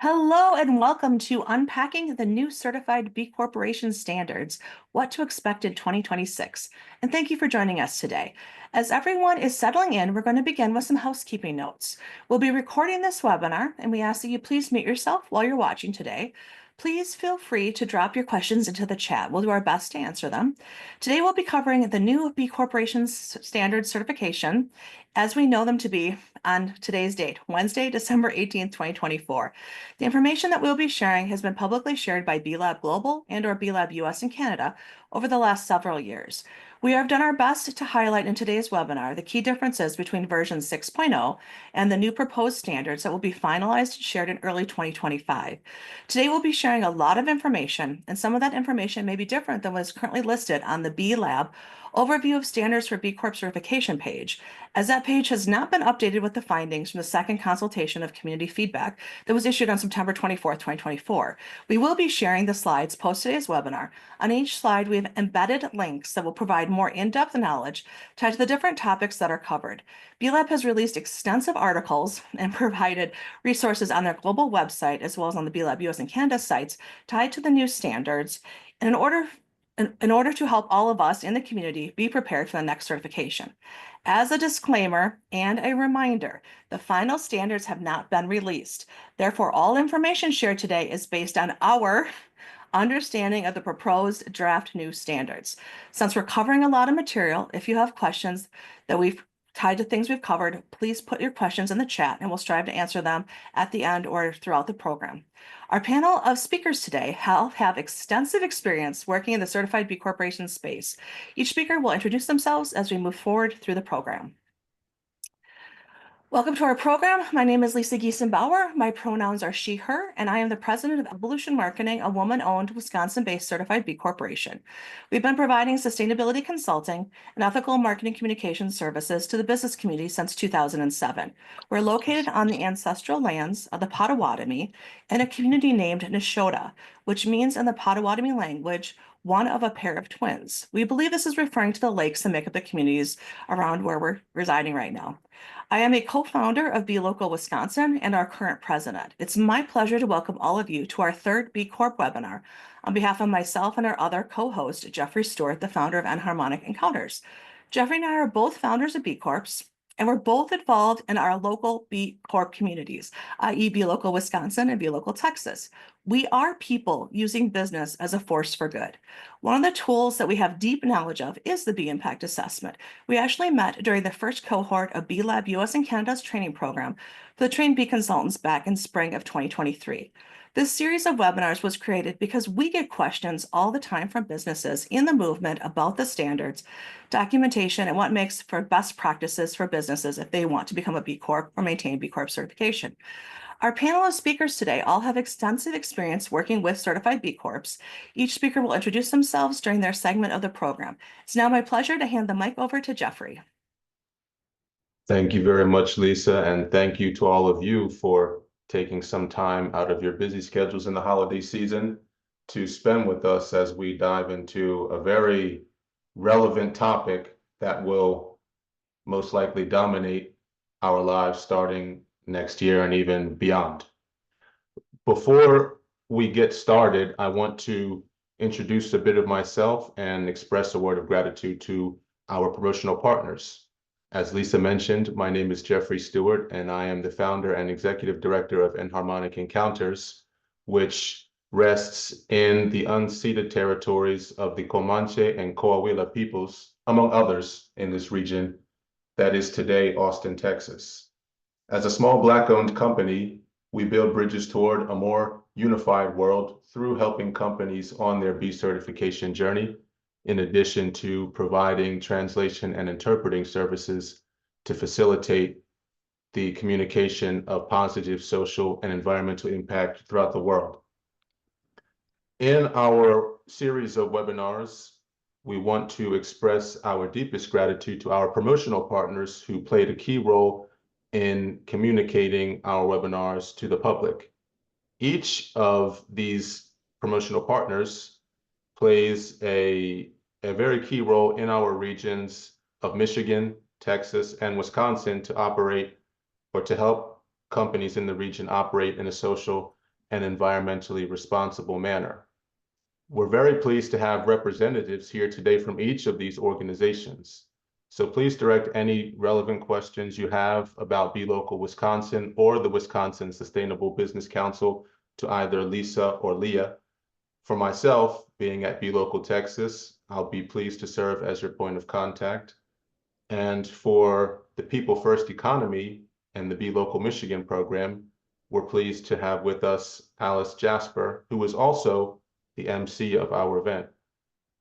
Hello and welcome to Unpacking the New Certified B Corporation Standards, What to Expect in 2026. And thank you for joining us today. As everyone is settling in, we're going to begin with some housekeeping notes. We'll be recording this webinar, and we ask that you please mute yourself while you're watching today. Please feel free to drop your questions into the chat. We'll do our best to answer them. Today, we'll be covering the new B Corporation Standards certification as we know them to be on today's date, Wednesday, December 18th, 2024. The information that we'll be sharing has been publicly shared by B Lab Global and/or B Lab US and Canada over the last several years. We have done our best to highlight in today's webinar the key differences between version 6.0 and the new proposed standards that will be finalized and shared in early 2025. Today, we'll be sharing a lot of information, and some of that information may be different than what is currently listed on the B Lab Overview of Standards for B Corp Certification page, as that page has not been updated with the findings from the second consultation of community feedback that was issued on September 24th, 2024. We will be sharing the slides post today's webinar. On each slide, we have embedded links that will provide more in-depth knowledge tied to the different topics that are covered. B-Lab has released extensive articles and provided resources on their global website, as well as on the B-Lab US and Canada sites, tied to the new standards. And in order to help all of us in the community be prepared for the next certification. As a disclaimer and a reminder, the final standards have not been released. Therefore, all information shared today is based on our understanding of the proposed draft new standards. Since we're covering a lot of material, if you have questions that we've tied to things we've covered, please put your questions in the chat and we'll strive to answer them at the end or throughout the program. Our panel of speakers today have extensive experience working in the certified B Corporation space. Each speaker will introduce themselves as we move forward through the program. Welcome to our program. My name is Lisa Giesenbauer. My pronouns are she, her, and I am the president of Evolution Marketing, a woman-owned Wisconsin-based certified B Corporation. We've been providing sustainability consulting and ethical marketing communication services to the business community since 2007. We're located on the ancestral lands of the Potawatomi in a community named Neshota, which means in the Potawatomi language, one of a pair of twins. We believe this is referring to the lakes that make up the communities around where we're residing right now. I am a co-founder of B Local Wisconsin and our current president. It's my pleasure to welcome all of you to our third B Corp webinar on behalf of myself and our other co-host, Jeffrey Stewart, the founder of Enharmonic Encounters. Jeffrey and I are both founders of B Corps, and we're both involved in our local B Corp communities, i.e. B Local Wisconsin and B Local Texas. We are people using business as a force for good. One of the tools that we have deep knowledge of is the B Impact Assessment. We actually met during the first cohort of B Lab US and Canada's training program for the trained B consultants back in spring of 2023. This series of webinars was created because we get questions all the time from businesses in the movement about the standards, documentation, and what makes for best practices for businesses if they want to become a B Corp or maintain B Corp certification. Our panel of speakers today all have extensive experience working with certified B Corps. Each speaker will introduce themselves during their segment of the program. It's now my pleasure to hand the mic over to Jeffrey. Thank you very much, Lisa, and thank you to all of you for taking some time out of your busy schedules in the holiday season to spend with us as we dive into a very relevant topic that will most likely dominate our lives starting next year and even beyond. Before we get started, I want to introduce a bit of myself and express a word of gratitude to our promotional partners. As Lisa mentioned, my name is Jeffrey Stewart, and I am the founder and executive director of Enharmonic Encounters, which rests in the unceded territories of the Comanche and Coahuila peoples, among others in this region that is today Austin, Texas. As a small Black-owned company, we build bridges toward a more unified world through helping companies on their B certification journey, in addition to providing translation and interpreting services to facilitate the communication of positive social and environmental impact throughout the world. In our series of webinars, we want to express our deepest gratitude to our promotional partners who played a key role in communicating our webinars to the public. Each of these promotional partners plays a very key role in our regions of Michigan, Texas, and Wisconsin to operate or to help companies in the region operate in a social and environmentally responsible manner. We're very pleased to have representatives here today from each of these organizations. So please direct any relevant questions you have about Be Local Wisconsin or the Wisconsin Sustainable Business Council to either Lisa or Leah. For myself, being at Be Local Texas, I'll be pleased to serve as your point of contact. And for the People First Economy and the Be Local Michigan program, we're pleased to have with us Alice Jasper, who is also the MC of our event.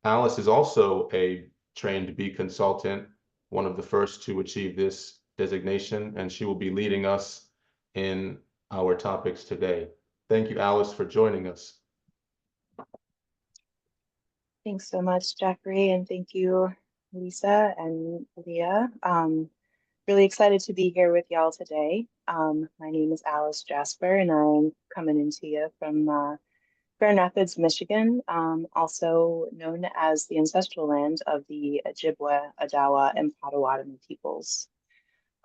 Alice is also a trained bee consultant, one of the first to achieve this designation, and she will be leading us in our topics today. Thank you, Alice, for joining us. Thanks so much, Jeffrey, and thank you, Lisa and Leah. Really excited to be here with y'all today. My name is Alice Jasper, and I'm coming into you from Grand Rapids, Michigan, also known as the ancestral land of the Ojibwe, Odawa, and Potawatomi peoples.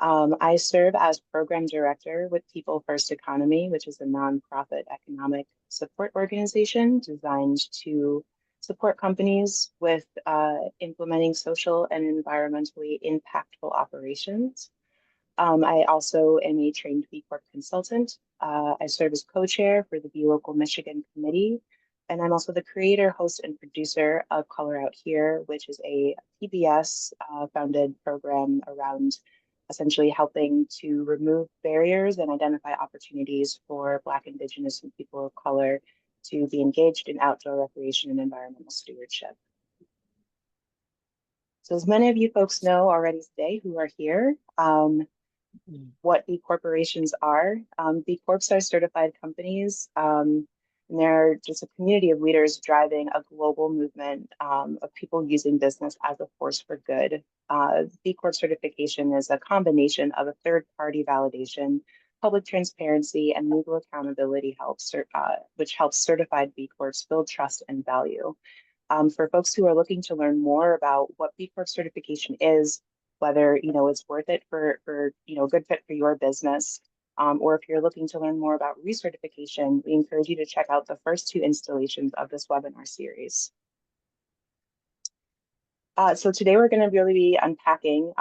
I serve as program director with People First Economy, which is a nonprofit economic support organization designed to support companies with implementing social and environmentally impactful operations. I also am a trained B Corp consultant. I serve as co-chair for the Be Local Michigan Committee, and I'm also the creator, host, and producer of Color Out Here, which is a PBS founded program around essentially helping to remove barriers and identify opportunities for Black, Indigenous, and people of color to be engaged in outdoor recreation and environmental stewardship. So as many of you folks know already today who are here, what B corporations are. B Corps are certified companies, and they're just a community of leaders driving a global movement of people using business as a force for good. B Corp certification is a combination of a third-party validation, public transparency, and legal accountability which helps certified B Corps build trust and value. For folks who are looking to learn more about what B Corp certification is, whether it's worth it for a good fit for your business, or if you're looking to learn more about recertification, we encourage you to check out the first two installations of this webinar series. So today we're going to really be unpacking,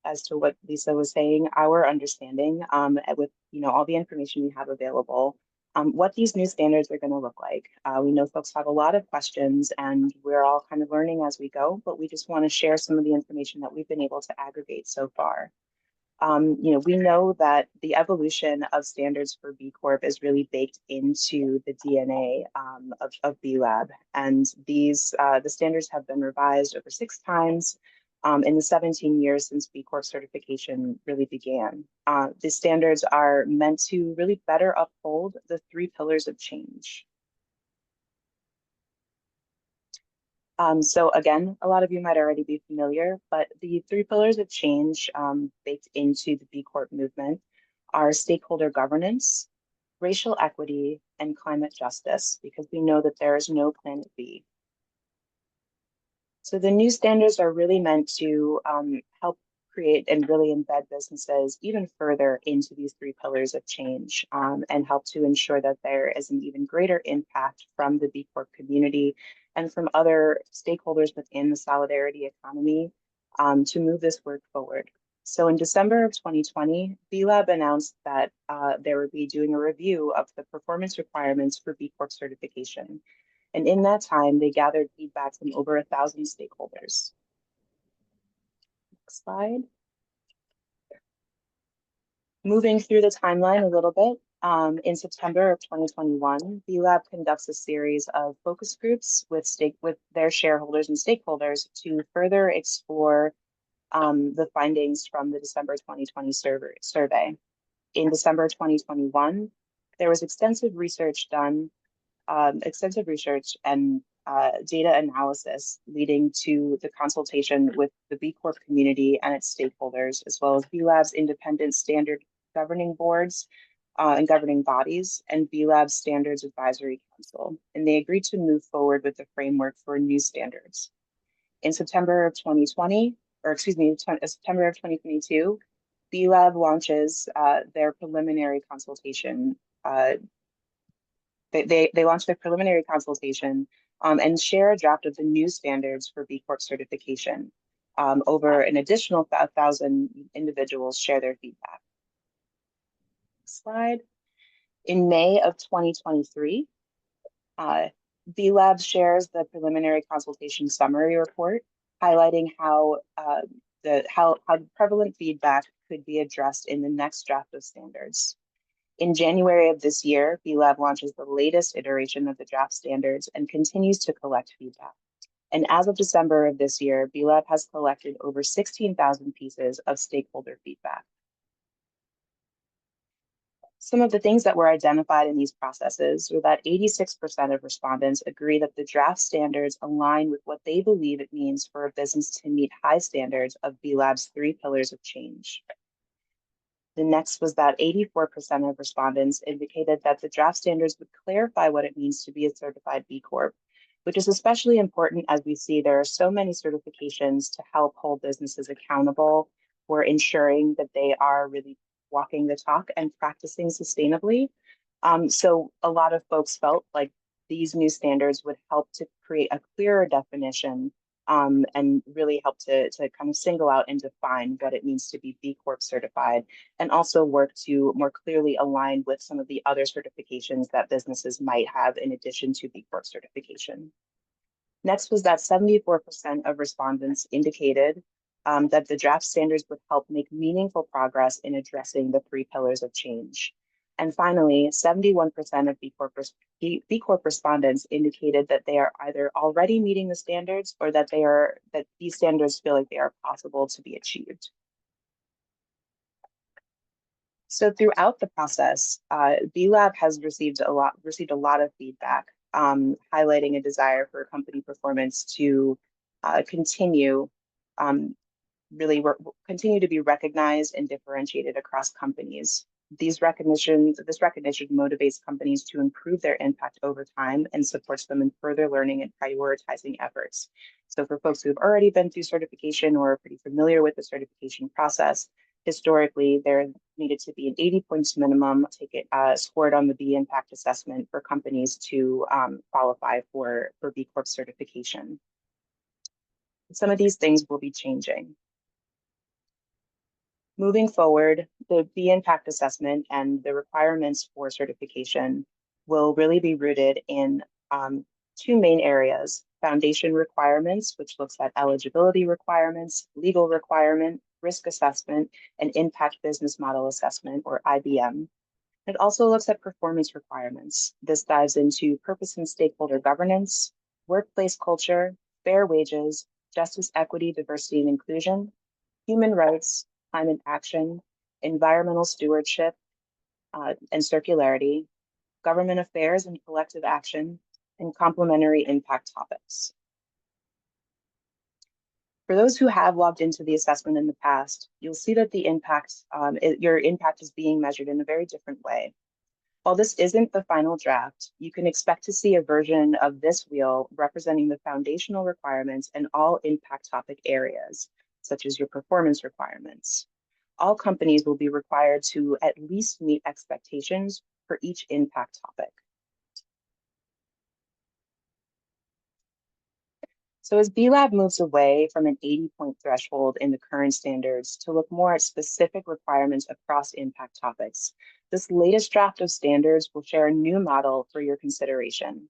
as to what Lisa was saying, our understanding with all the information we have available, what these new standards are going to look like. We know folks have a lot of questions, and we're all kind of learning as we go, but we just want to share some of the information that we've been able to aggregate so far. We know that the evolution of standards for B Corp is really baked into the DNA of B Lab, and these the standards have been revised over 6 times in the 17 years since B Corp certification really began. The standards are meant to really better uphold the 3 pillars of change. So again, a lot of you might already be familiar, but the 3 pillars of change baked into the B Corp movement are stakeholder governance, racial equity, and climate justice, because we know that there is no planet B. So the new standards are really meant to help create and really embed businesses even further into these 3 pillars of change, and help to ensure that there is an even greater impact from the B Corp community and from other stakeholders within the solidarity economy to move this work forward. So in December of 2020, B Lab announced that they would be doing a review of the performance requirements for B Corp certification. And in that time, they gathered feedback from over 1,000 stakeholders. Next slide. Moving through the timeline a little bit, in September of 2021, B Lab conducts a series of focus groups with their shareholders and stakeholders to further explore the findings from the December 2020 survey. In December 2021, there was extensive research done, extensive research and data analysis leading to the consultation with the B Corp community and its stakeholders, as well as B Lab's independent standard governing boards and governing bodies, and B Lab's Standards Advisory Council. And they agreed to move forward with the framework for new standards. In September of 2020, or excuse me, September of 2022, B Lab launches their preliminary consultation they launched their preliminary consultation and share a draft of the new standards for B Corp certification. Over an additional 1,000 individuals share their feedback. Slide. In May of 2023, B Lab shares the preliminary consultation summary report, highlighting how prevalent feedback could be addressed in the next draft of standards. In January of this year, B Lab launches the latest iteration of the draft standards and continues to collect feedback. And as of December of this year, B Lab has collected over 16,000 pieces of stakeholder feedback. Some of the things that were identified in these processes were that 86% of respondents agree that the draft standards align with what they believe it means for a business to meet high standards of B Lab's 3 pillars of change. The next was that 84% of respondents indicated that the draft standards would clarify what it means to be a certified B Corp, which is especially important as we see there are so many certifications to help hold businesses accountable for ensuring that they are really walking the talk and practicing sustainably. So a lot of folks felt like these new standards would help to create a clearer definition and really help to kind of single out and define what it means to be B Corp certified, and also work to more clearly align with some of the other certifications that businesses might have in addition to B Corp certification. Next was that 74% of respondents indicated that the draft standards would help make meaningful progress in addressing the 3 pillars of change. And finally, 71% of B Corp respondents indicated that they are either already meeting the standards or that these standards feel like they are possible to be achieved. So throughout the process, B Lab has received a lot of feedback, highlighting a desire for company performance to continue to be recognized and differentiated across companies. This recognition motivates companies to improve their impact over time and supports them in further learning and prioritizing efforts. So for folks who have already been through certification or are pretty familiar with the certification process, historically, there needed to be an 80 points minimum scored on the B impact assessment for companies to qualify for B Corp certification. Some of these things will be changing. Moving forward, the B impact assessment and the requirements for certification will really be rooted in 2 main areas: foundation requirements, which looks at eligibility requirements, legal requirement, risk assessment, and impact business model assessment, or IBM. It also looks at performance requirements. This dives into purpose and stakeholder governance, workplace culture, fair wages, justice, equity, diversity, and inclusion, human rights, climate action, environmental stewardship and circularity, government affairs and collective action, and complementary impact topics. For those who have logged into the assessment in the past, you'll see that the your impact is being measured in a very different way. While this isn't the final draft, you can expect to see a version of this wheel representing the foundational requirements in all impact topic areas, such as your performance requirements. All companies will be required to at least meet expectations for each impact topic. So as B Lab moves away from an 80-point threshold in the current standards to look more at specific requirements across impact topics, this latest draft of standards will share a new model for your consideration.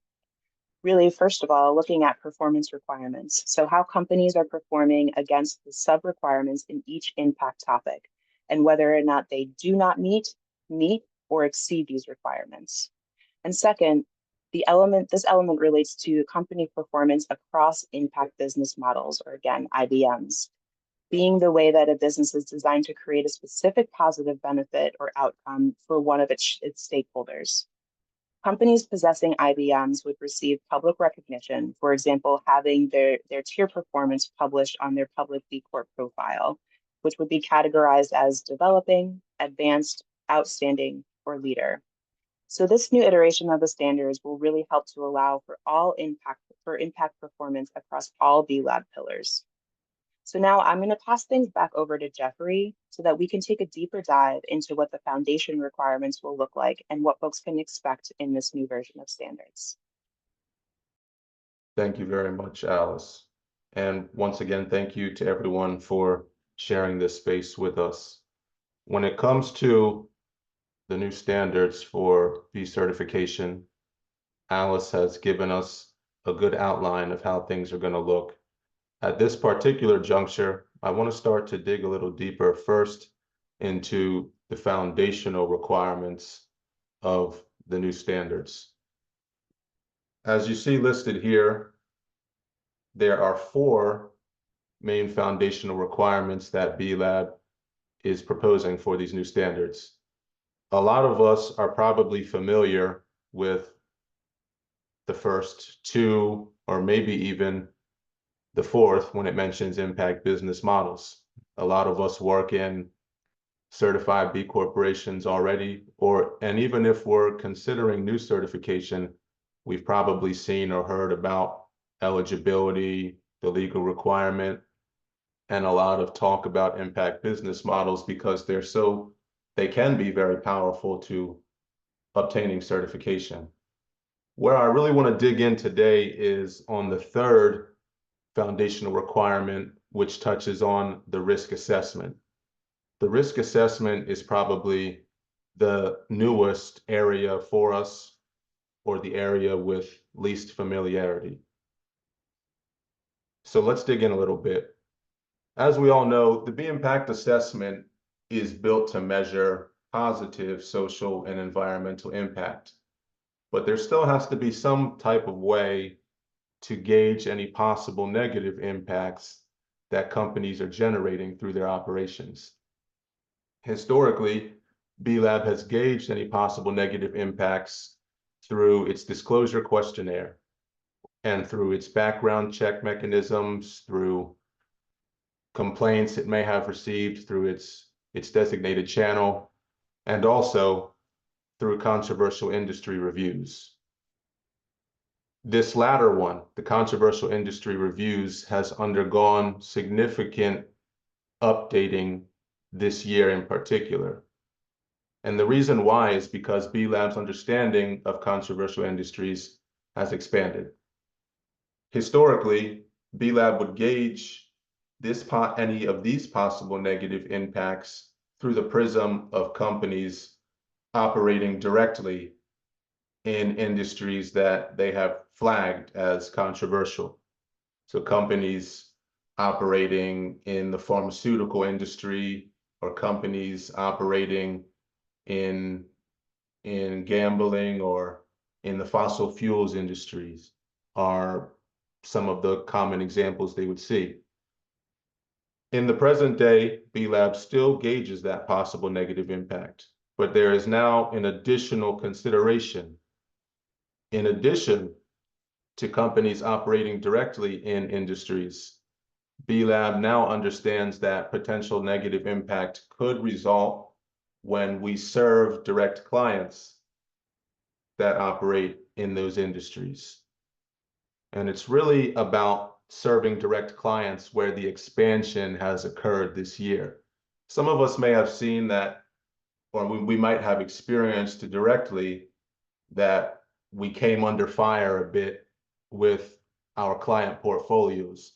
Really, first of all, looking at performance requirements. So how companies are performing against the sub-requirements in each impact topic, and whether or not they do not meet, or exceed these requirements. And second, this element relates to company performance across impact business models, or again, IBMs, being the way that a business is designed to create a specific positive benefit or outcome for one of its stakeholders. Companies possessing IBMs would receive public recognition, for example, having their tier performance published on their public B Corp profile, which would be categorized as developing, advanced, outstanding, or leader. So this new iteration of the standards will really help to allow for impact performance across all B Lab pillars. So now I'm going to pass things back over to Jeffrey so that we can take a deeper dive into what the foundation requirements will look like and what folks can expect in this new version of standards. Thank you very much, Alice. And once again, thank you to everyone for sharing this space with us. When it comes to the new standards for B certification, Alice has given us a good outline of how things are going to look. At this particular juncture, I want to start to dig a little deeper first into the foundational requirements of the new standards. As you see listed here, there are 4 main foundational requirements that B Lab is proposing for these new standards. A lot of us are probably familiar with the first 2, or maybe even the 4th when it mentions impact business models. A lot of us work in certified B corporations already, and even if we're considering new certification, we've probably seen or heard about eligibility, the legal requirement, and a lot of talk about impact business models because they can be very powerful to obtaining certification. Where I really want to dig in today is on the 3rd foundational requirement, which touches on the risk assessment. The risk assessment is probably the newest area for us, or the area with least familiarity. So let's dig in a little bit. As we all know, the B Impact Assessment is built to measure positive social and environmental impact, but there still has to be some type of way to gauge any possible negative impacts that companies are generating through their operations. Historically, B Lab has gauged any possible negative impacts through its disclosure questionnaire and through its background check mechanisms, through complaints it may have received through its designated channel, and also through controversial industry reviews. This latter one, the controversial industry reviews, has undergone significant updating this year in particular. And the reason why is because B Lab's understanding of controversial industries has expanded. Historically, B Lab would gauge any of these possible negative impacts through the prism of companies operating directly in industries that they have flagged as controversial. So companies operating in the pharmaceutical industry, or companies operating in gambling or in the fossil fuels industries are some of the common examples they would see. In the present day, B Lab still gauges that possible negative impact, but there is now an additional consideration. In addition to companies operating directly in industries, B Lab now understands that potential negative impact could result when we serve direct clients that operate in those industries. And it's really about serving direct clients where the expansion has occurred this year. Some of us may have seen that, or we might have experienced directly that we came under fire a bit with our client portfolios.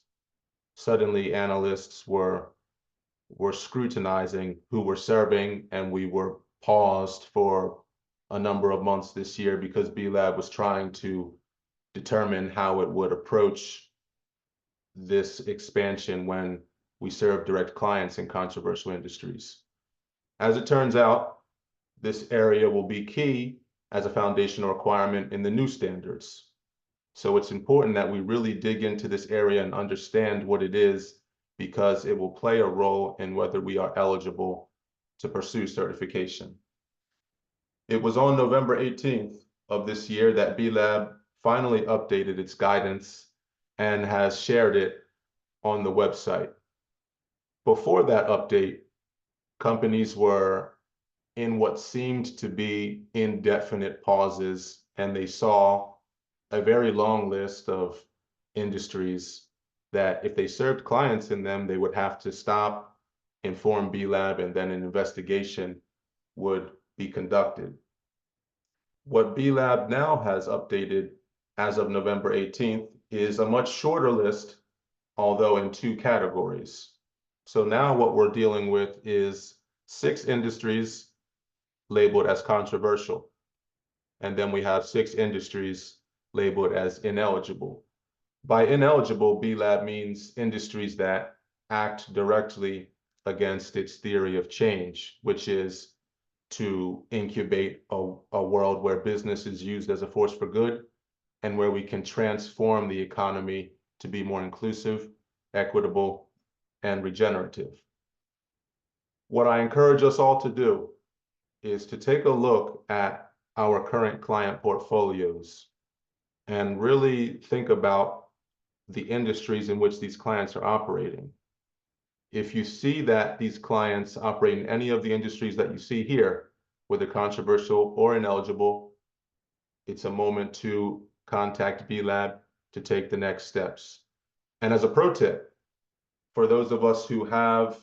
Suddenly, analysts were scrutinizing who we're serving, and we were paused for a number of months this year because B Lab was trying to determine how it would approach this expansion when we serve direct clients in controversial industries. As it turns out, this area will be key as a foundational requirement in the new standards. So it's important that we really dig into this area and understand what it is, because it will play a role in whether we are eligible to pursue certification. It was on November 18th of this year that B Lab finally updated its guidance and has shared it on the website. Before that update, companies were in what seemed to be indefinite pauses, and they saw a very long list of industries that if they served clients in them, they would have to stop, inform B Lab, and then an investigation would be conducted. What B Lab now has updated as of November 18th is a much shorter list, although in 2 categories. So now what we're dealing with is 6 industries labeled as controversial. And then we have 6 industries labeled as ineligible. By ineligible, B Lab means industries that act directly against its theory of change, which is to incubate a world where business is used as a force for good and where we can transform the economy to be more inclusive, equitable, and regenerative. What I encourage us all to do is to take a look at our current client portfolios and really think about the industries in which these clients are operating. If you see that these clients operate in any of the industries that you see here, whether controversial or ineligible, it's a moment to contact B Lab to take the next steps. And as a pro tip, for those of us who have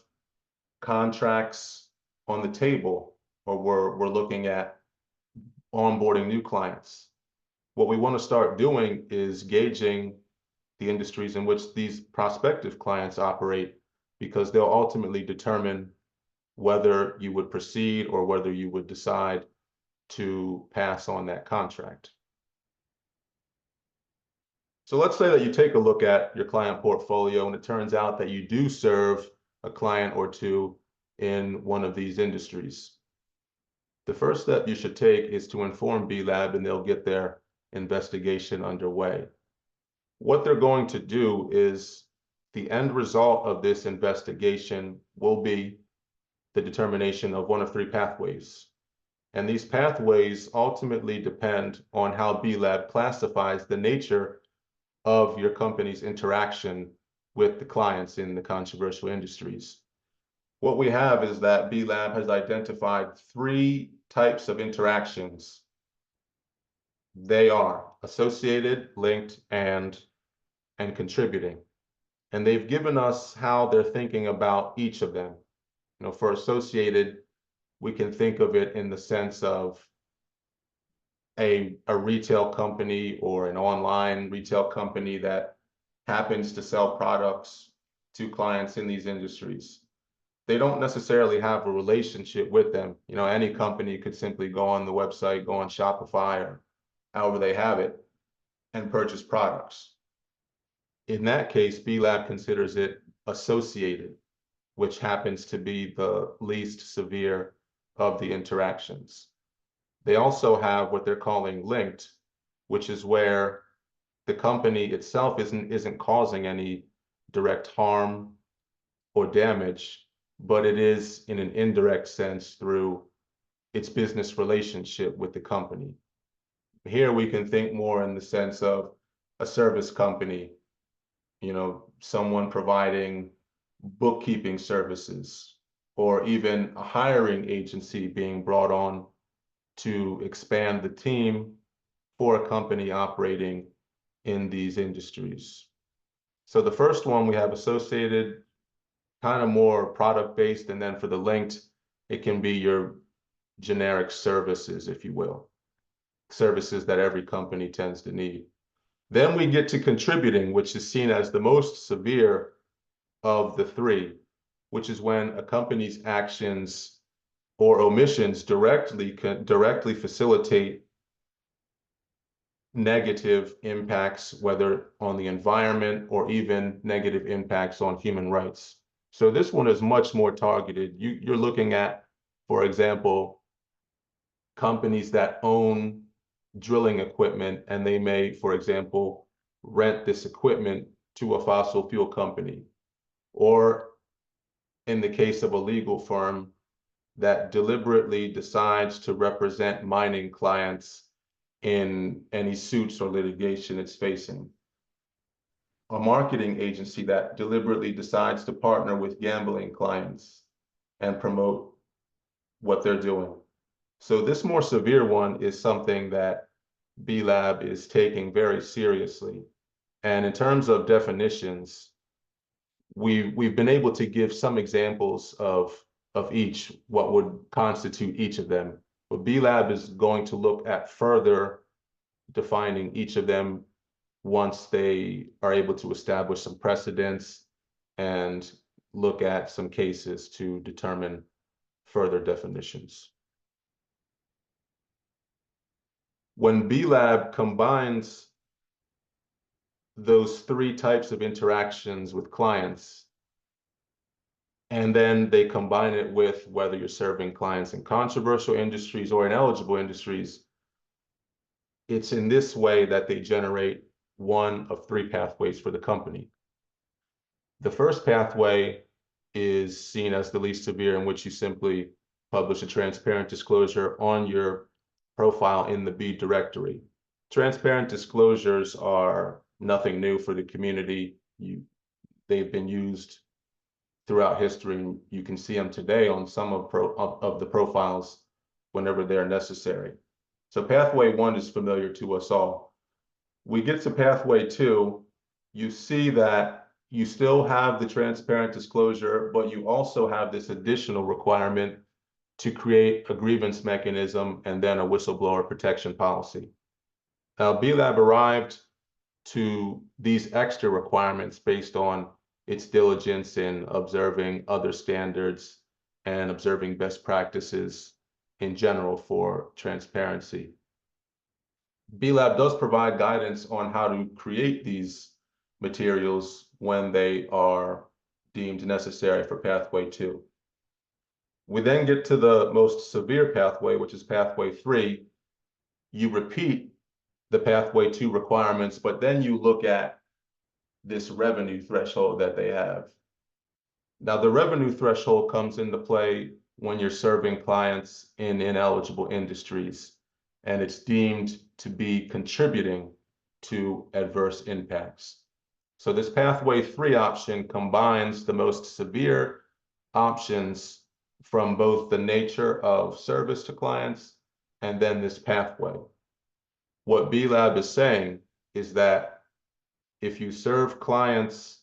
contracts on the table, or we're looking at onboarding new clients, what we want to start doing is gauging the industries in which these prospective clients operate, because they'll ultimately determine whether you would proceed or whether you would decide to pass on that contract. So let's say that you take a look at your client portfolio and it turns out that you do serve a client or two in one of these industries. The first step you should take is to inform B Lab, and they'll get their investigation underway. What they're going to do is the end result of this investigation will be the determination of one of 3 pathways. And these pathways ultimately depend on how B Lab classifies the nature of your company's interaction with the clients in the controversial industries. What we have is that B Lab has identified 3 types of interactions. They are associated, linked, and contributing. And they've given us how they're thinking about each of them. You know, for associated, we can think of it in the sense of a retail company or an online retail company that happens to sell products to clients in these industries. They don't necessarily have a relationship with them. You know, any company could simply go on the website, go on Shopify or however they have it, and purchase products. In that case, B Lab considers it associated, which happens to be the least severe of the interactions. They also have what they're calling linked, which is where the company itself isn't causing any direct harm or damage, but it is in an indirect sense through its business relationship with the company. Here we can think more in the sense of a service company, you know, someone providing bookkeeping services, or even a hiring agency being brought on to expand the team for a company operating in these industries. So the first one, we have associated, kind of more product-based, and then for the linked, it can be your generic services, if you will, services that every company tends to need. Then we get to contributing, which is seen as the most severe of the 3, which is when a company's actions or omissions directly facilitate negative impacts, whether on the environment or even negative impacts on human rights. So this one is much more targeted. You're looking at, for example, companies that own drilling equipment, and they may, for example, rent this equipment to a fossil fuel company, or in the case of a legal firm that deliberately decides to represent mining clients in any suits or litigation it's facing. A marketing agency that deliberately decides to partner with gambling clients and promote what they're doing. So this more severe one is something that B Lab is taking very seriously. And in terms of definitions, we've been able to give some examples of each, what would constitute each of them. But B Lab is going to look at further defining each of them once they are able to establish some precedents and look at some cases to determine further definitions. When B Lab combines those three types of interactions with clients, and then they combine it with whether you're serving clients in controversial industries or in eligible industries, it's in this way that they generate one of three pathways for the company. The first pathway is seen as the least severe, in which you simply publish a transparent disclosure on your profile in the B directory. Transparent disclosures are nothing new for the community. They've been used throughout history. You can see them today on some of the profiles whenever they're necessary. So pathway one is familiar to us all. We get to pathway two, you see that you still have the transparent disclosure, but you also have this additional requirement to create a grievance mechanism and then a whistleblower protection policy. Now, B Lab arrived to these extra requirements based on its diligence in observing other standards and observing best practices in general for transparency. B Lab does provide guidance on how to create these materials when they are deemed necessary for pathway two. We then get to the most severe pathway, which is pathway three. You repeat the pathway two requirements, but then you look at this revenue threshold that they have. Now, the revenue threshold comes into play when you're serving clients in ineligible industries, and it's deemed to be contributing to adverse impacts. So this pathway three option combines the most severe options from both the nature of service to clients and then this pathway. What B Lab is saying is that if you serve clients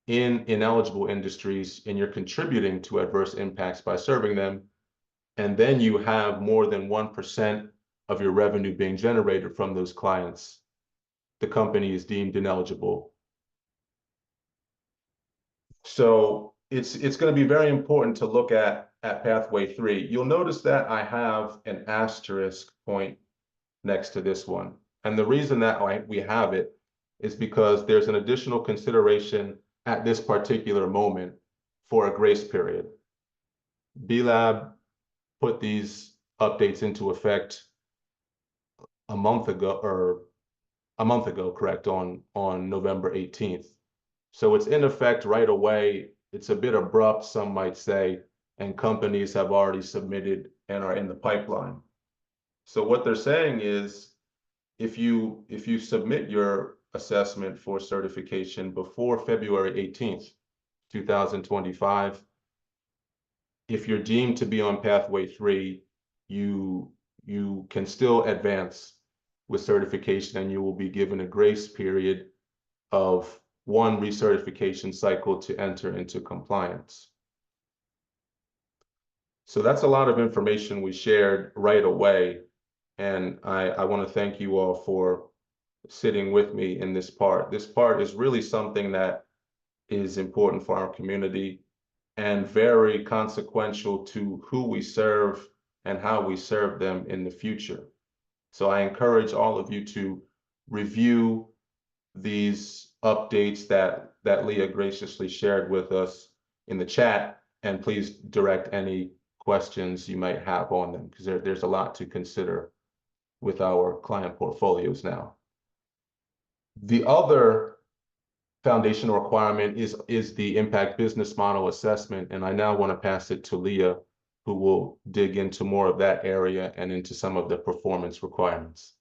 in ineligible industries and you're contributing to adverse impacts by serving them, and then you have more than 1% of your revenue being generated from those clients, the company is deemed ineligible. So it's going to be very important to look at pathway three. You'll notice that I have an asterisk point next to this one. And the reason that we have it is because there's an additional consideration at this particular moment for a grace period. B Lab put these updates into effect a month ago, correct, on November 18th. So it's in effect right away. It's a bit abrupt, some might say, and companies have already submitted and are in the pipeline. So what they're saying is, if you submit your assessment for certification before February 18th, 2025, if you're deemed to be on pathway three, you can still advance with certification, and you will be given a grace period of one recertification cycle to enter into compliance. So that's a lot of information we shared right away. And I want to thank you all for sitting with me in this part. This part is really something that is important for our community and very consequential to who we serve and how we serve them in the future. So I encourage all of you to review these updates that Leah graciously shared with us in the chat, and please direct any questions you might have on them, because there's a lot to consider with our client portfolios now. The other foundational requirement is the impact business model assessment, and I now want to pass it to Leah, who will dig into more of that area and into some of the performance requirements.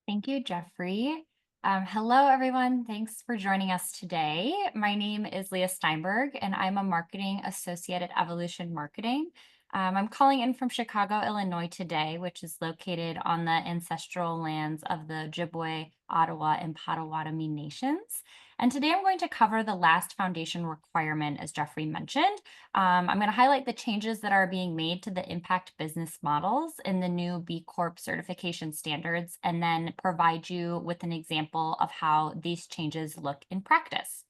Thank you, Jeffrey. Hello, everyone. Thanks for joining us today. My name is Leah Steinberg, and I'm a marketing associate at Evolution Marketing. I'm calling in from Chicago, Illinois today, which is located on the ancestral lands of the Ojibwe, Ottawa, and Potawatomi nations. And today I'm going to cover the last foundation requirement, as Jeffrey mentioned. I'm going to highlight the changes that are being made to the impact business models in the new B Corp certification standards, and then provide you with an example of how these changes look in practice.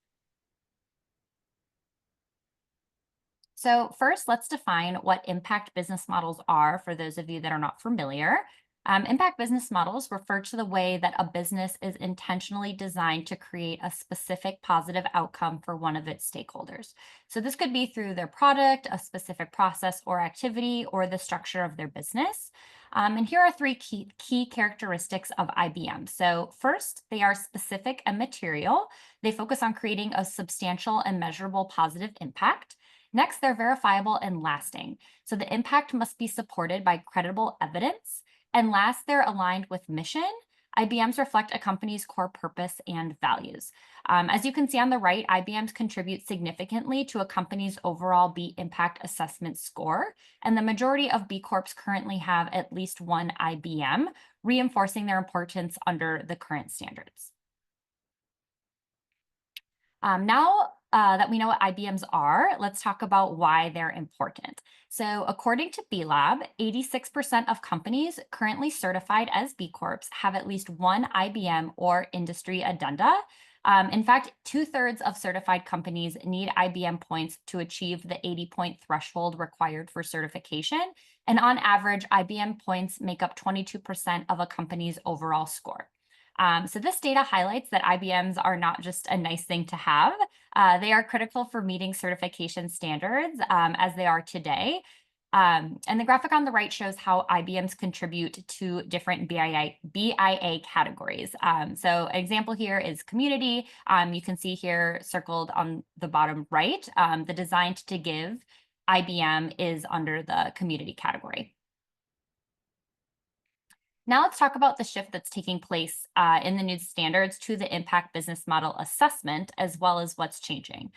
So first, let's define what impact business models are for those of you that are not familiar. Impact business models refer to the way that a business is intentionally designed to create a specific positive outcome for one of its stakeholders. So this could be through their product, a specific process or activity, or the structure of their business. And here are three key characteristics of IBM. So first, they are specific and material. They focus on creating a substantial and measurable positive impact. Next, they're verifiable and lasting. So the impact must be supported by credible evidence. And last, they're aligned with mission. IBMs reflect a company's core purpose and values. As you can see on the right, IBMs contribute significantly to a company's overall B impact assessment score. And the majority of B Corps currently have at least one IBM, reinforcing their importance under the current standards. Now that we know what IBMs are, let's talk about why they're important. So according to B Lab, 86% of companies currently certified as B Corps have at least one IBM or industry addenda. In fact, 2/3 of certified companies need IBM points to achieve the 80-point threshold required for certification. And on average, IBM points make up 22% of a company's overall score. So this data highlights that IBMs are not just a nice thing to have. They are critical for meeting certification standards as they are today. And the graphic on the right shows how IBMs contribute to different BIA categories. So an example here is community. You can see here circled on the bottom right, the designed to give IBM is under the community category. Now let's talk about the shift that's taking place in the new standards to the impact business model assessment, as well as what's changing.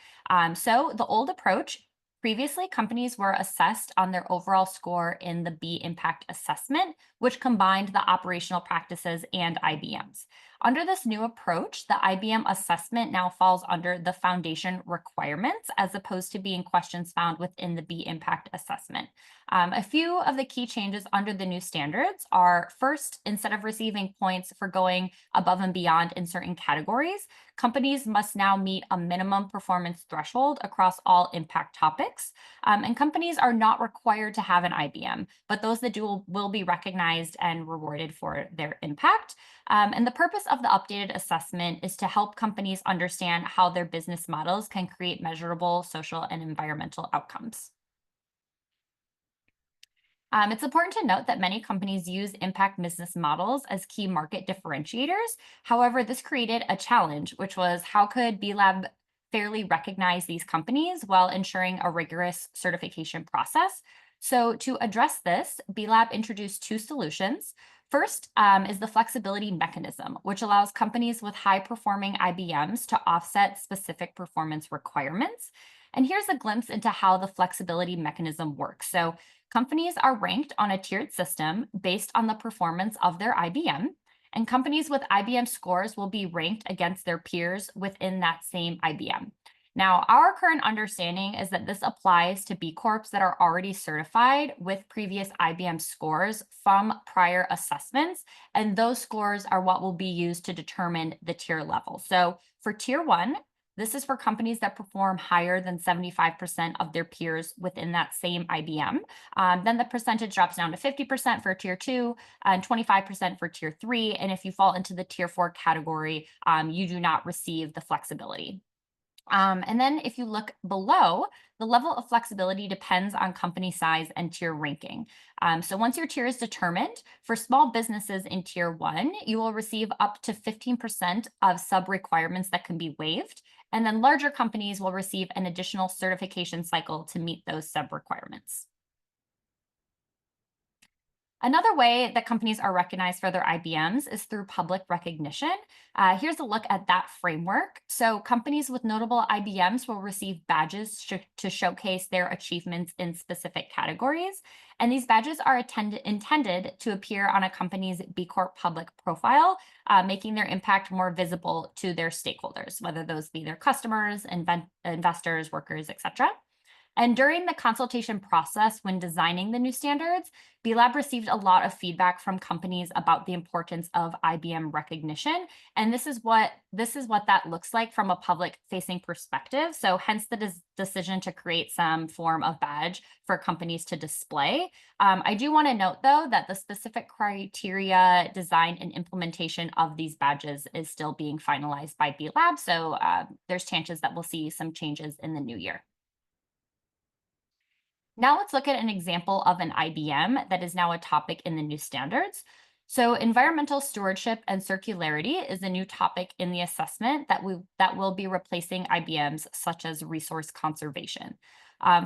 So the old approach, previously companies were assessed on their overall score in the B impact assessment, which combined the operational practices and IBMs. Under this new approach, the IBM assessment now falls under the foundation requirements, as opposed to being questions found within the B impact assessment. A few of the key changes under the new standards are first, instead of receiving points for going above and beyond in certain categories, companies must now meet a minimum performance threshold across all impact topics. And companies are not required to have an IBM, but those that do will be recognized and rewarded for their impact. And the purpose of the updated assessment is to help companies understand how their business models can create measurable social and environmental outcomes. It's important to note that many companies use impact business models as key market differentiators. However, this created a challenge, which was how could B Lab fairly recognize these companies while ensuring a rigorous certification process? So to address this, B Lab introduced two solutions. First is the flexibility mechanism, which allows companies with high-performing IBMs to offset specific performance requirements. And here's a glimpse into how the flexibility mechanism works. So companies are ranked on a tiered system based on the performance of their IBM, and companies with IBM scores will be ranked against their peers within that same IBM. Now, our current understanding is that this applies to B Corps that are already certified with previous IBM scores from prior assessments, and those scores are what will be used to determine the tier level. So for tier 1, this is for companies that perform higher than 75% of their peers within that same IBM. Then the percentage drops down to 50% for tier 2 and 25% for tier 3. And if you fall into the tier 4 category, you do not receive the flexibility. And then if you look below, the level of flexibility depends on company size and tier ranking. So once your tier is determined, for small businesses in tier 1, you will receive up to 15% of sub requirements that can be waived. And then larger companies will receive an additional certification cycle to meet those sub requirements. Another way that companies are recognized for their IBMs is through public recognition. Here's a look at that framework. So companies with notable IBMs will receive badges to showcase their achievements in specific categories. And these badges are intended to appear on a company's B Corp public profile, making their impact more visible to their stakeholders, whether those be their customers, investors, workers, etc. And during the consultation process when designing the new standards, B Lab received a lot of feedback from companies about the importance of IBM recognition. And this is what that looks like from a public facing perspective. So hence the decision to create some form of badge for companies to display. I do want to note though that the specific criteria, design, and implementation of these badges is still being finalized by B Lab. So there's chances that we'll see some changes in the new year. Now let's look at an example of an IBM that is now a topic in the new standards. So environmental stewardship and circularity is a new topic in the assessment that will be replacing IBMs such as resource conservation.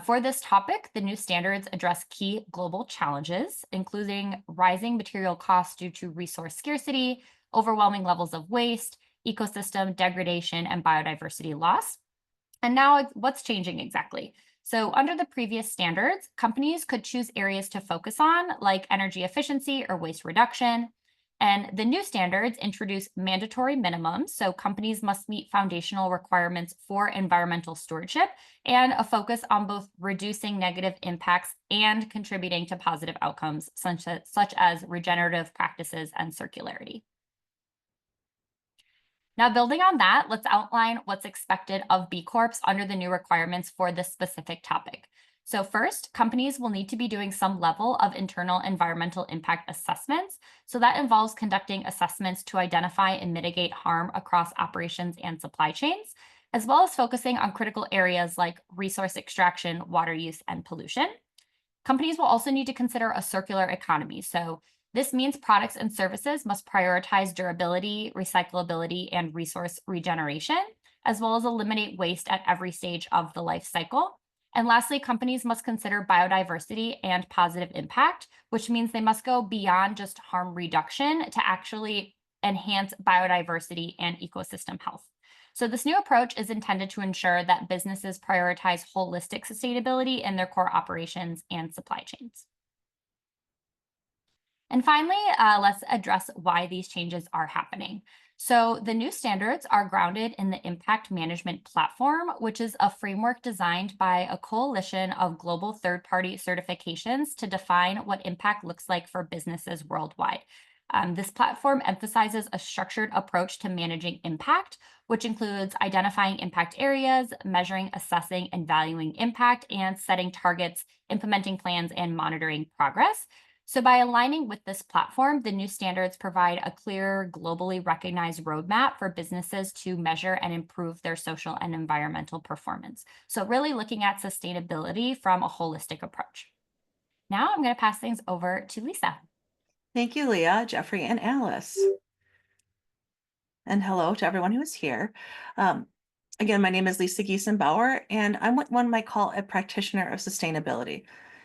For this topic, the new standards address key global challenges, including rising material costs due to resource scarcity, overwhelming levels of waste, ecosystem degradation, and biodiversity loss. And now what's changing exactly? So under the previous standards, companies could choose areas to focus on, like energy efficiency or waste reduction. And the new standards introduce mandatory minimums. So companies must meet foundational requirements for environmental stewardship and a focus on both reducing negative impacts and contributing to positive outcomes, such as regenerative practices and circularity. Now, building on that, let's outline what's expected of B Corps under the new requirements for this specific topic. So first, companies will need to be doing some level of internal environmental impact assessments. So that involves conducting assessments to identify and mitigate harm across operations and supply chains, as well as focusing on critical areas like resource extraction, water use, and pollution. Companies will also need to consider a circular economy. So this means products and services must prioritize durability, recyclability, and resource regeneration, as well as eliminate waste at every stage of the life cycle. And lastly, companies must consider biodiversity and positive impact, which means they must go beyond just harm reduction to actually enhance biodiversity and ecosystem health. So this new approach is intended to ensure that businesses prioritize holistic sustainability in their core operations and supply chains. And finally, let's address why these changes are happening. So the new standards are grounded in the Impact Management Platform, which is a framework designed by a coalition of global third-party certifications to define what impact looks like for businesses worldwide. This platform emphasizes a structured approach to managing impact, which includes identifying impact areas, measuring, assessing, and valuing impact, and setting targets, implementing plans, and monitoring progress. So by aligning with this platform, the new standards provide a clear, globally recognized roadmap for businesses to measure and improve their social and environmental performance. So really looking at sustainability from a holistic approach. Now I'm going to pass things over to Lisa. Thank you, Leah, Jeffrey, and Alice. And hello to everyone who is here. Again, my name is Lisa Giesenbauer, and I'm what one might call a practitioner of sustainability.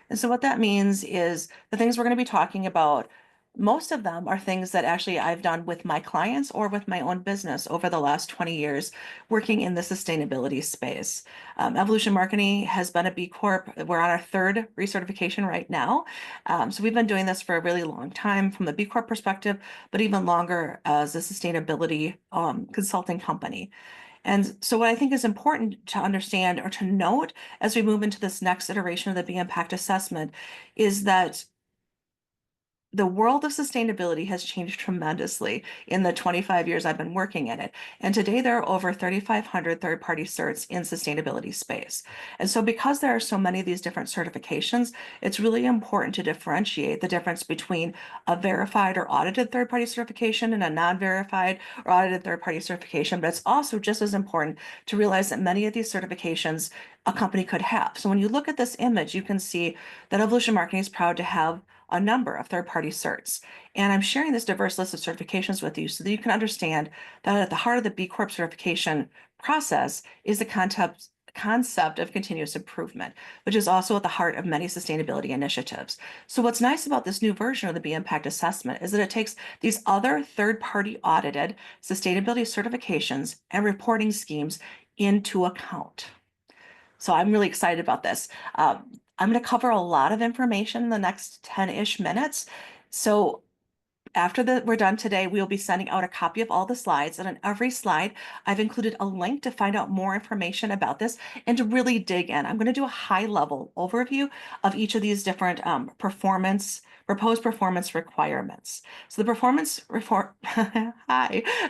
And so what that means is the things we're going to be talking about, most of them are things that actually I've done with my clients or with my own business over the last 20 years working in the sustainability space. Evolution Marketing has been a B Corp. We're on our third recertification right now. So we've been doing this for a really long time from the B Corp perspective, but even longer as a sustainability consulting company. And so what I think is important to understand or to note as we move into this next iteration of the B Impact Assessment is that the world of sustainability has changed tremendously in the 25 years I've been working in it. And today there are over 3,500 third-party certs in sustainability space. And so because there are so many of these different certifications, it's really important to differentiate the difference between a verified or audited third-party certification and a non-verified or audited third-party certification. But it's also just as important to realize that many of these certifications a company could have. So when you look at this image, you can see that Evolution Marketing is proud to have a number of third-party certs. And I'm sharing this diverse list of certifications with you so that you can understand that at the heart of the B Corp certification process is the concept of continuous improvement, which is also at the heart of many sustainability initiatives. So what's nice about this new version of the B Impact Assessment is that it takes these other third-party audited sustainability certifications and reporting schemes into account. So I'm really excited about this. I'm going to cover a lot of information in the next 10-ish minutes. So after we're done today, we'll be sending out a copy of all the slides. And on every slide, I've included a link to find out more information about this and to really dig in. I'm going to do a high-level overview of each of these different proposed performance requirements. So the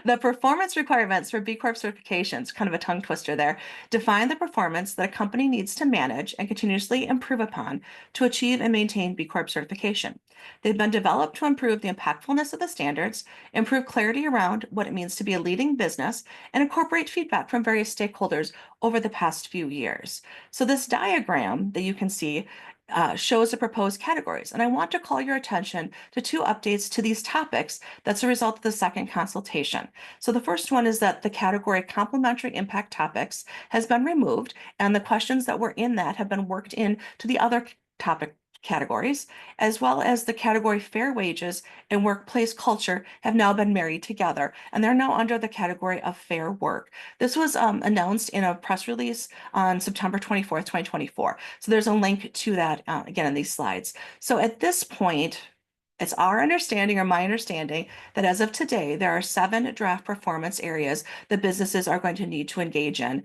the performance requirements for B Corp certifications, kind of a tongue twister there, define the performance that a company needs to manage and continuously improve upon to achieve and maintain B Corp certification. They've been developed to improve the impactfulness of the standards, improve clarity around what it means to be a leading business, and incorporate feedback from various stakeholders over the past few years. So this diagram that you can see shows the proposed categories. And I want to call your attention to two updates to these topics that's a result of the second consultation. So the first one is that the category complementary impact topics has been removed, and the questions that were in that have been worked in to the other topic categories, as well as the category fair wages and workplace culture have now been married together, and they're now under the category of fair work. This was announced in a press release on September 24th, 2024. So there's a link to that again in these slides. So at this point, it's our understanding or my understanding that as of today, there are 7 draft performance areas that businesses are going to need to engage in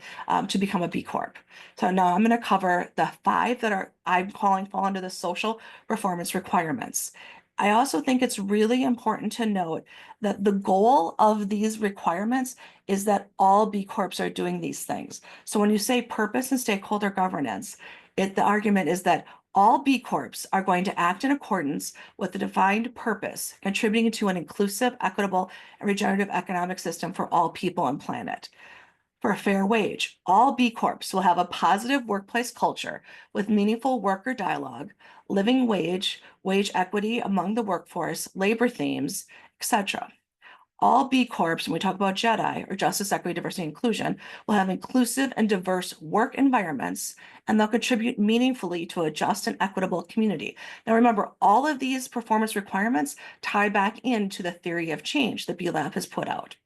to become a B Corp. So now I'm going to cover the 5 that I'm calling fall under the social performance requirements. I also think it's really important to note that the goal of these requirements is that all B Corps are doing these things. So when you say purpose and stakeholder governance, the argument is that all B Corps are going to act in accordance with the defined purpose, contributing to an inclusive, equitable, and regenerative economic system for all people and planet. For a fair wage, all B Corps will have a positive workplace culture with meaningful worker dialogue, living wage, wage equity among the workforce, labor themes, etc. All B Corps, when we talk about JEDI, or Justice, Equity, Diversity, Inclusion, will have inclusive and diverse work environments, and they'll contribute meaningfully to a just and equitable community. Now, remember, all of these performance requirements tie back into the theory of change that B-Lab has put out.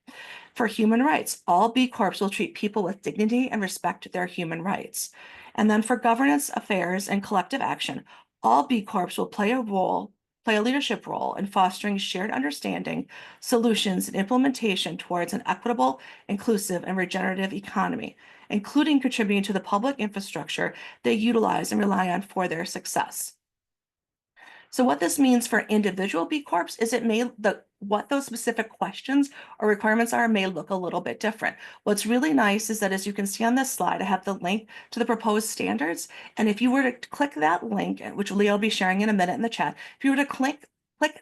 For human rights, all B Corps will treat people with dignity and respect their human rights. And then for governance, affairs, and collective action, all B Corps will play a leadership role in fostering shared understanding, solutions, and implementation towards an equitable, inclusive, and regenerative economy, including contributing to the public infrastructure they utilize and rely on for their success. So what this means for individual B Corps is what those specific questions or requirements are may look a little bit different. What's really nice is that, as you can see on this slide, I have the link to the proposed standards. And if you were to click that link, which Leah will be sharing in a minute in the chat, if you were to click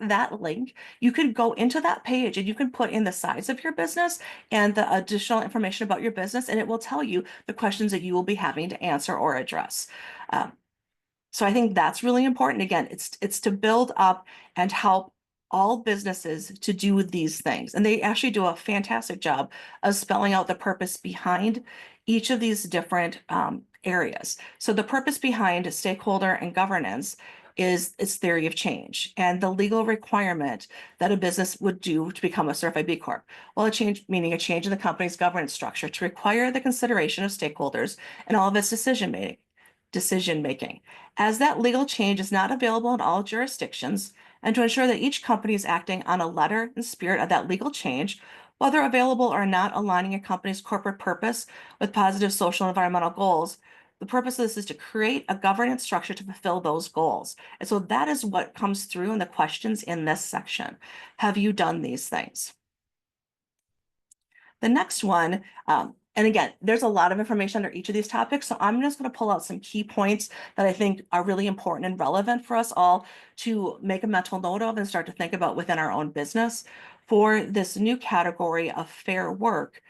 that link, you can go into that page and you can put in the size of your business and the additional information about your business, and it will tell you the questions that you will be having to answer or address. So I think that's really important. Again, it's to build up and help all businesses to do these things. And they actually do a fantastic job of spelling out the purpose behind each of these different areas. So the purpose behind stakeholder and governance is its theory of change and the legal requirement that a business would do to become a certified B Corp. Well, meaning a change in the company's governance structure to require the consideration of stakeholders and all of its decision making. As that legal change is not available in all jurisdictions, and to ensure that each company is acting on a letter and spirit of that legal change, whether available or not aligning a company's corporate purpose with positive social and environmental goals, the purpose of this is to create a governance structure to fulfill those goals. And so that is what comes through in the questions in this section. Have you done these things? The next one, and again, there's a lot of information under each of these topics, so I'm just going to pull out some key points that I think are really important and relevant for us all to make a mental note of and start to think about within our own business. For this new category of fair work,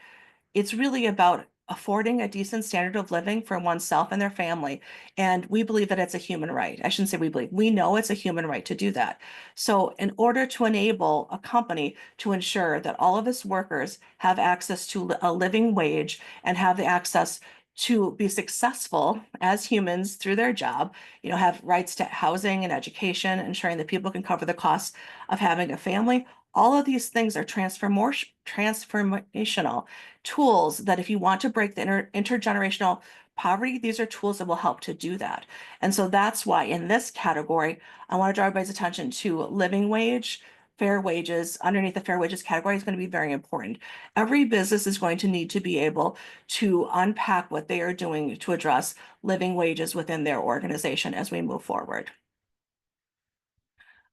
it's really about affording a decent standard of living for oneself and their family. And we believe that it's a human right. I shouldn't say we believe, we know it's a human right to do that. So in order to enable a company to ensure that all of its workers have access to a living wage and have the access to be successful as humans through their job, have rights to housing and education, ensuring that people can cover the costs of having a family. All of these things are transformational tools that, if you want to break the intergenerational poverty, these are tools that will help to do that. And so that's why in this category, I want to draw everybody's attention to living wage, fair wages. Underneath the fair wages category is going to be very important. Every business is going to need to be able to unpack what they are doing to address living wages within their organization as we move forward.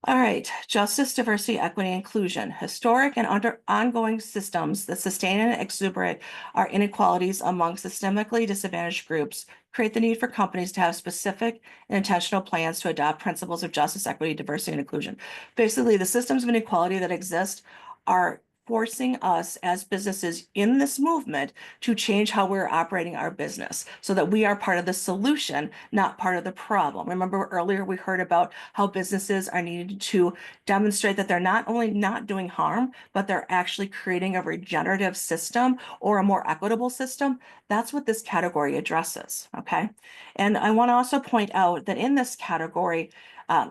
All right, justice, diversity, equity, inclusion. Historic and ongoing systems that sustain and exuberate our inequalities among systemically disadvantaged groups create the need for companies to have specific and intentional plans to adopt principles of justice, equity, diversity, and inclusion. Basically, the systems of inequality that exist are forcing us as businesses in this movement to change how we're operating our business so that we are part of the solution, not part of the problem. Remember earlier we heard about how businesses are needed to demonstrate that they're not only not doing harm, but they're actually creating a regenerative system or a more equitable system. That's what this category addresses, okay? And I want to also point out that in this category,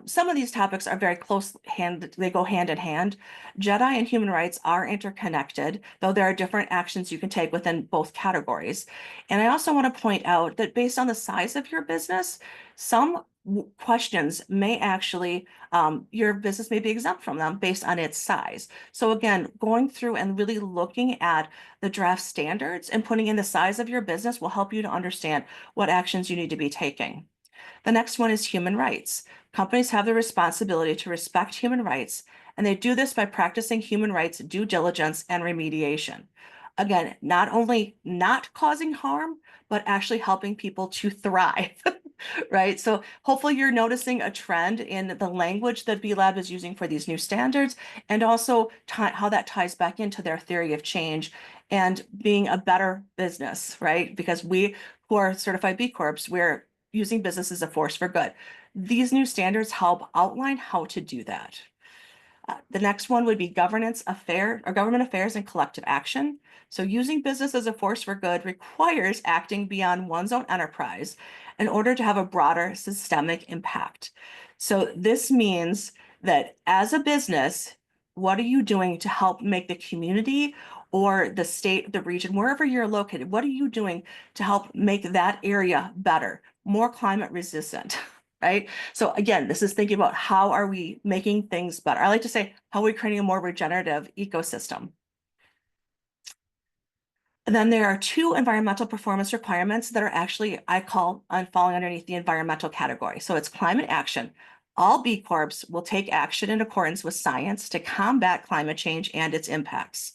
some of these topics are very they go hand in hand. JEDI and human rights are interconnected, though there are different actions you can take within both categories. And I also want to point out that based on the size of your business, some questions may actually, your business may be exempt from them based on its size. So again, going through and really looking at the draft standards and putting in the size of your business will help you to understand what actions you need to be taking. The next one is human rights. Companies have the responsibility to respect human rights, and they do this by practicing human rights due diligence and remediation. Again, not only not causing harm, but actually helping people to thrive, right? So hopefully you're noticing a trend in the language that B Lab is using for these new standards, and also how that ties back into their theory of change and being a better business, right? Because we who are certified B Corps, we're using business as a force for good. These new standards help outline how to do that. The next one would be government affairs and collective action. So using business as a force for good requires acting beyond one's own enterprise in order to have a broader systemic impact. So this means that as a business, what are you doing to help make the community or the state, the region, wherever you're located, what are you doing to help make that area better, more climate resistant? Right? So again, this is thinking about how are we making things better? I like to say, how are we creating a more regenerative ecosystem? And then there are two environmental performance requirements that are actually, I call falling underneath the environmental category. So it's climate action. All B Corps will take action in accordance with science to combat climate change and its impacts.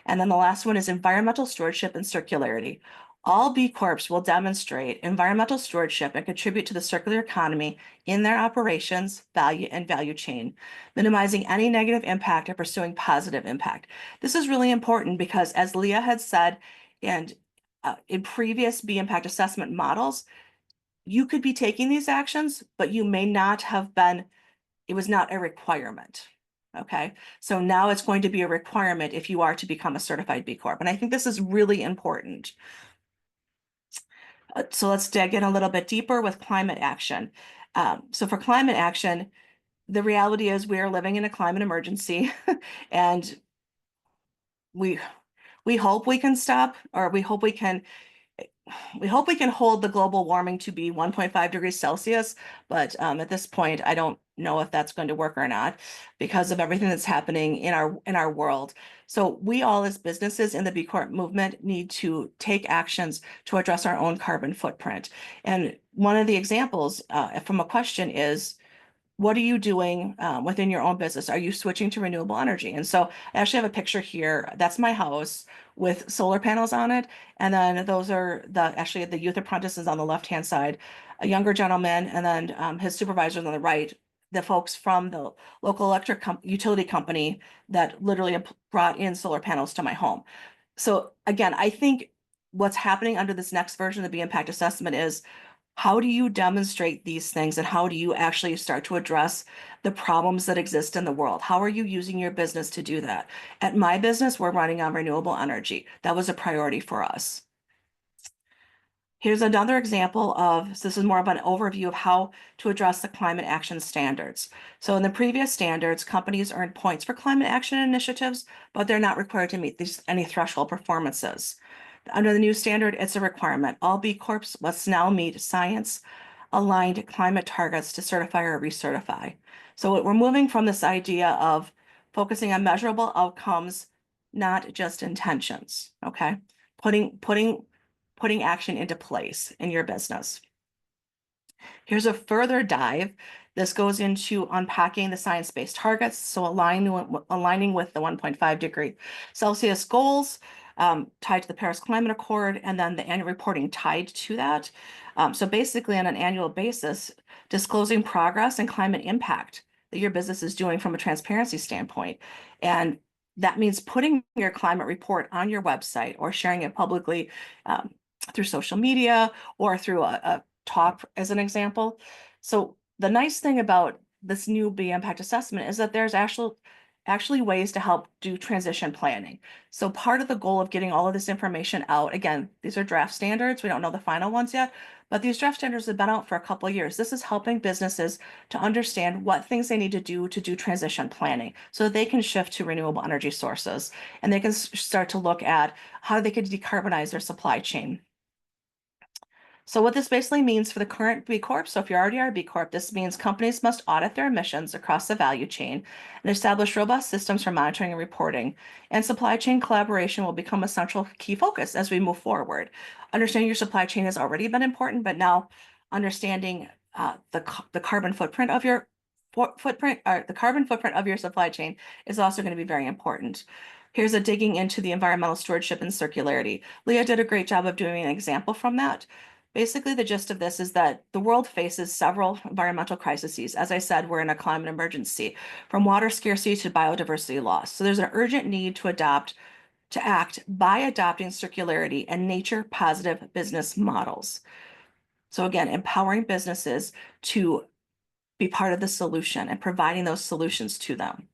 And then the last one is environmental stewardship and circularity. All B Corps will demonstrate environmental stewardship and contribute to the circular economy in their operations, value chain, minimizing any negative impact and pursuing positive impact. This is really important because, as Leah had said, and in previous B impact assessment models, you could be taking these actions, but you may not have been, it was not a requirement. Okay, so now it's going to be a requirement if you are to become a certified B Corp. And I think this is really important. So let's dig in a little bit deeper with climate action. So for climate action, the reality is we are living in a climate emergency and we hope we can stop, or we hope we can hold the global warming to be 1.5 degrees Celsius, but at this point, I don't know if that's going to work or not because of everything that's happening in our world. So we all as businesses in the B Corp movement need to take actions to address our own carbon footprint. And one of the examples from a question is, what are you doing within your own business? Are you switching to renewable energy? And so I actually have a picture here. That's my house with solar panels on it. And then those are actually the youth apprentices on the left-hand side, a younger gentleman, and then his supervisors on the right, the folks from the local electric utility company that literally brought in solar panels to my home. So again, I think what's happening under this next version of the B Impact Assessment is, how do you demonstrate these things and how do you actually start to address the problems that exist in the world? How are you using your business to do that? At my business, we're running on renewable energy. That was a priority for us. Here's another example of, so this is more of an overview of how to address the climate action standards. So in the previous standards, companies earned points for climate action initiatives, but they're not required to meet any threshold performances. Under the new standard, it's a requirement. All B Corps must now meet science-aligned climate targets to certify or recertify. So we're moving from this idea of focusing on measurable outcomes, not just intentions, okay? Putting action into place in your business. Here's a further dive. This goes into unpacking the science-based targets, so aligning with the 1.5 degree Celsius goals tied to the Paris Climate Accord, and then the annual reporting tied to that. So basically, on an annual basis, disclosing progress and climate impact that your business is doing from a transparency standpoint. And that means putting your climate report on your website or sharing it publicly through social media or through a talk as an example. So the nice thing about this new B impact assessment is that there's actually ways to help do transition planning. So part of the goal of getting all of this information out, again, these are draft standards. We don't know the final ones yet, but these draft standards have been out for a couple of years. This is helping businesses to understand what things they need to do transition planning so they can shift to renewable energy sources and they can start to look at how they could decarbonize their supply chain. So what this basically means for the current B Corp, so if you already are a B Corp, this means companies must audit their emissions across the value chain and establish robust systems for monitoring and reporting. And supply chain collaboration will become a central key focus as we move forward. Understanding your supply chain has already been important, but now understanding the carbon footprint of your the carbon footprint of your supply chain is also going to be very important. Here's a digging into the environmental stewardship and circularity. Leah did a great job of doing an example from that. Basically, the gist of this is that the world faces several environmental crises. As I said, we're in a climate emergency, from water scarcity to biodiversity loss. So there's an urgent need to act by adopting circularity and nature positive business models. So again, empowering businesses to be part of the solution and providing those solutions to them.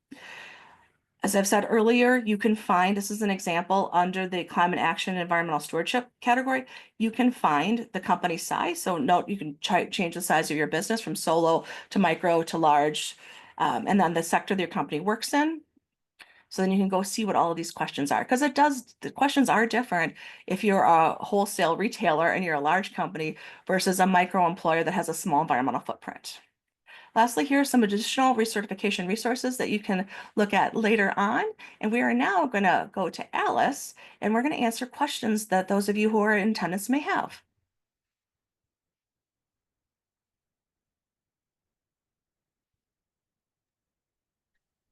As I've said earlier, you can find, this is an example under the climate action and environmental stewardship category, you can find the company size. So note, you can change the size of your business from solo to micro to large, and then the sector that your company works in. So then you can go see what all of these questions are, because the questions are different if you're a wholesale retailer and you're a large company versus a micro employer that has a small environmental footprint. Lastly, here are some additional recertification resources that you can look at later on. And we are now going to go to Alice, and we're going to answer questions that those of you who are in attendance may have.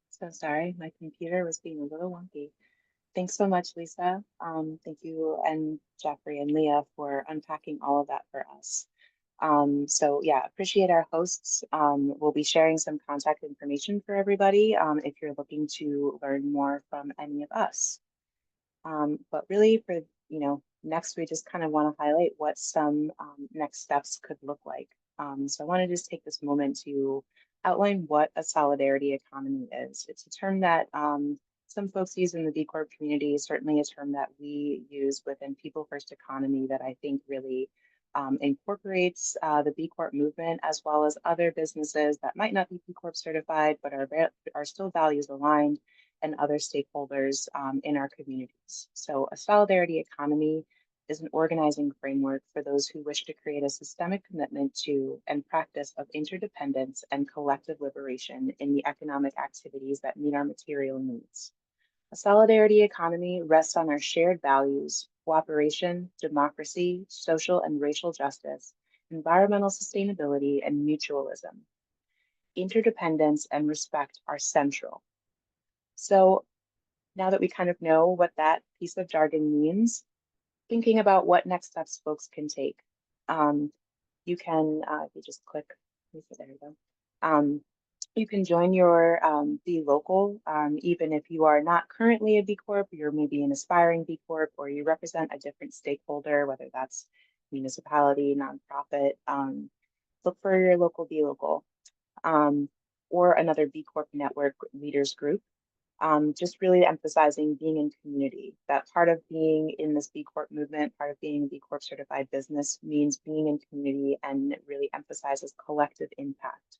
So sorry, my computer was being a little wonky. Thanks so much, Lisa. Thank you and Jeffrey and Leah for unpacking all of that for us. So yeah, appreciate our hosts. We'll be sharing some contact information for everybody if you're looking to learn more from any of us. But really for, next we just kind of want to highlight what some next steps could look like. So I want to just take this moment to outline what a solidarity economy is. It's a term that some folks use in the B Corp community, certainly a term that we use within People First Economy that I think really incorporates the B Corp movement, as well as other businesses that might not be B Corp certified, but are still values aligned, and other stakeholders in our communities. So a solidarity economy is an organizing framework for those who wish to create a systemic commitment to and practice of interdependence and collective liberation in the economic activities that meet our material needs. A solidarity economy rests on our shared values: cooperation, democracy, social and racial justice, environmental sustainability, and mutualism. Interdependence and respect are central. So now that we kind of know what that piece of jargon means, thinking about what next steps folks can take. You can, if you just click, there you go. You can join your Be Local, even if you are not currently a B Corp, you're maybe an aspiring B Corp, or you represent a different stakeholder, whether that's municipality, nonprofit. Look for your local Be Local, or another B Corp network leaders group. Just really emphasizing being in community. That part of being in this B Corp movement, part of being a B Corp certified business means being in community, and it really emphasizes collective impact.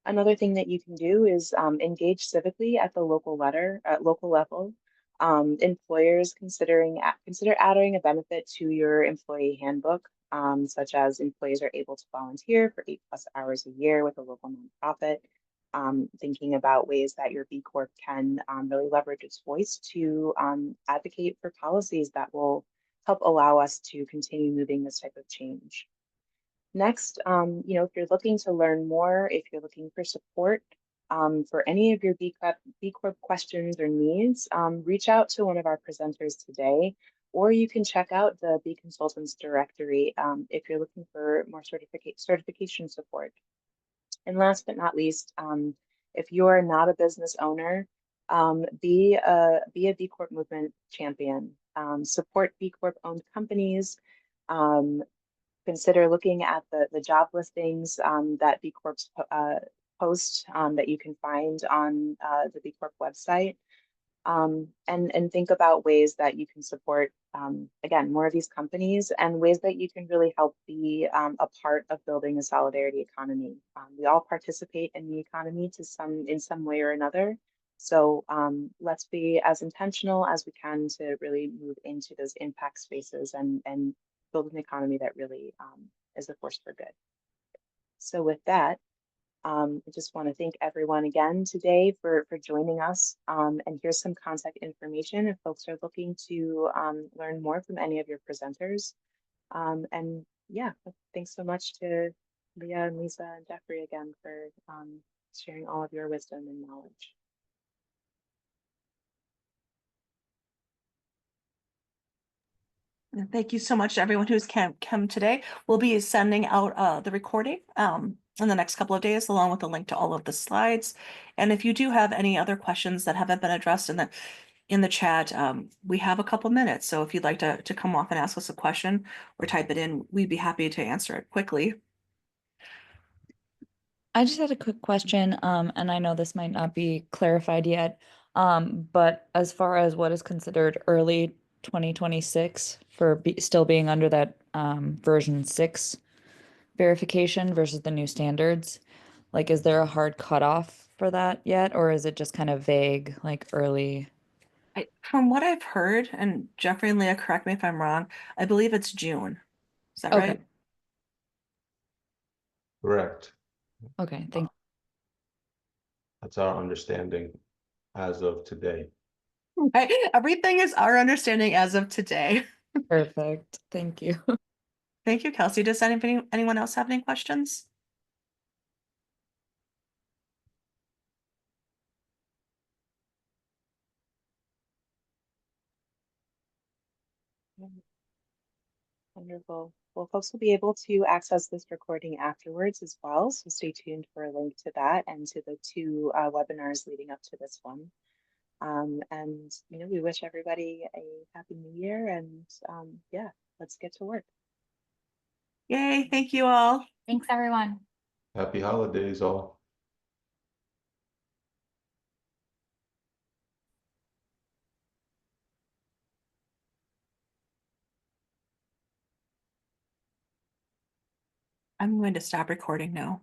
Another thing that you can do is engage civically at the local level. Employers consider adding a benefit to your employee handbook, such as employees are able to volunteer for 8+ hours a year with a local nonprofit. Thinking about ways that your B Corp can really leverage its voice to advocate for policies that will help allow us to continue moving this type of change. Next, if you're looking to learn more, if you're looking for support for any of your B Corp questions or needs, reach out to one of our presenters today, or you can check out the B Consultants directory if you're looking for more certification support. And last but not least, if you're not a business owner, be a B Corp movement champion. Support B Corp owned companies. Consider looking at the job listings that B Corps post that you can find on the B Corp website. And think about ways that you can support, again, more of these companies and ways that you can really help be a part of building a solidarity economy. We all participate in the economy in some way or another. So let's be as intentional as we can to really move into those impact spaces and build an economy that really is a force for good. So with that, I just want to thank everyone again today for joining us. And here's some contact information if folks are looking to learn more from any of your presenters. And yeah, thanks so much to Leah and Lisa and Jeffrey again for sharing all of your wisdom and knowledge. And thank you so much to everyone who's come today. We'll be sending out the recording in the next couple of days, along with a link to all of the slides. And if you do have any other questions that haven't been addressed in the chat, we have a couple minutes. So if you'd like to come off and ask us a question or type it in, we'd be happy to answer it quickly. I just had a quick question, and I know this might not be clarified yet, but as far as what is considered early 2026 for still being under that version 6 verification versus the new standards, like, is there a hard cutoff for that yet, or is it just kind of vague, like early? From what I've heard, and Jeffrey and Leah, correct me if I'm wrong, I believe it's June. Is that Okay. right? Correct. Okay, thank That's our understanding as of today. Right. Everything is our understanding as of today. Perfect. Thank you. Thank you, Kelsey. Does anyone else have any questions? Wonderful. Well, folks will be able to access this recording afterwards as well. So stay tuned for a link to that and to the 2 webinars leading up to this one. And we wish everybody a happy new year, and yeah, let's get to work. Yay, thank you all. Thanks, everyone. Happy holidays, all. I'm going to stop recording now.